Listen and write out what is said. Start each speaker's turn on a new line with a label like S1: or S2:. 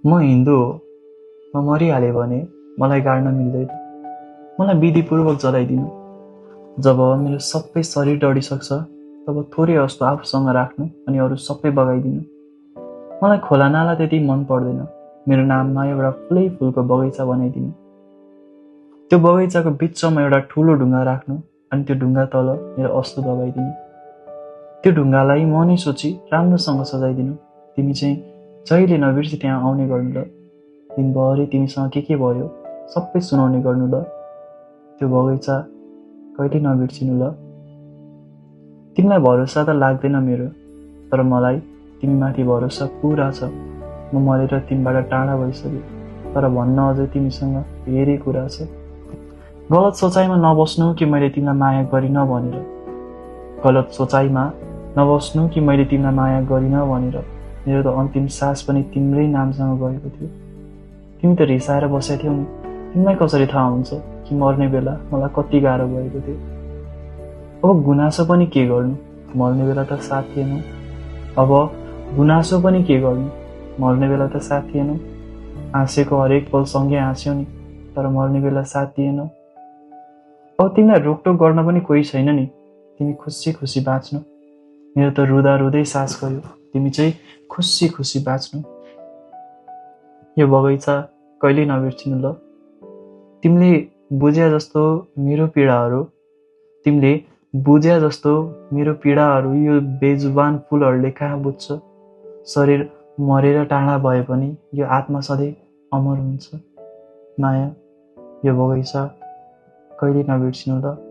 S1: म हिन्दू हो। म मरिहालेँ भने मलाई गाड्न मिल्दैन। मलाई विधिपूर्वक जलाइदिनु। जब मेरो सबै शरीर डढिसक्छ तब थोरै जस्तो आफूसँग राख्नु अनि अरू सबै बगाइदिनु। मलाई खोला नाला त्यति मन पर्दैन। मेरो नाममा एउटा फुलै फुलको बगैँचा बनाइदिनु। त्यो बगैँचाको बिचमा एउटा ठुलो ढुङ्गा राख्नु अनि त्यो ढुङ्गा तल मेरो अस्तु दबाइदिनु। त्यो ढुङ्गालाई मनै सोची राम्रोसँग सजाइदिनु। तिमी चाहिँ जहिले नबिर्सी त्यहाँ आउने गर्नु ल। दिनभरि तिमीसँग के भयो सबै सुनाउने गर्नु ल। त्यो बगैँचा कहिले नबिर्सिनु ल। तिमीलाई भरोसा त लाग्दैन मेरो, तर मलाई तिमीमाथि भरोसा पुरा छ। म मरेर तिमीबाट टाढा भइसकेँ, तर भन्न अझै तिमीसँग धेरै कुरा छ। गलत सोचाइमा नबस्नु कि मैले तिमीलाई माया गरिनँ भनेर। गलत सोचाइमा नबस्नु कि मैले तिमीलाई माया गरिनँ भनेर। मेरो त अन्तिम सास पनि तिम्रै नामसँग गएको थियो। तिमी त रिसाएर बसेको थियौ नि। तिमीलाई कसरी थाहा हुन्छ कि मर्ने बेला मलाई कति गाह्रो भएको थियो। अब गुनासो पनि के गर्नु, मर्ने बेला त साथ थिएनौ। अब गुनासो पनि के गर्नु, मर्ने बेला त साथ थिएनौ। हाँसेको हरेक पल सँगै हाँस्यौ नि, तर मर्ने बेला साथ दिएनौ। अब तिमीलाई रोकटोक गर्न पनि कोही छैन नि। तिमी खुसी खुसी बाँच्नु। मेरो त रुँदा रुँदै सास गयो। तिमी चाहिँ खुसी खुसी बाँच्नु। यो बगैँचा कहिले नबिर्सिनु ल। तिमीले बुझ्या जस्तो मेरो पीडाहरू यो बेजुबान फुलहरूले कहाँ बुझ्छ। शरीर मरेर टाढा भए पनि यो आत्मा सधैँ अमर हुन्छ। माया, यो बगैँचा कहिले नबिर्सिनु ल।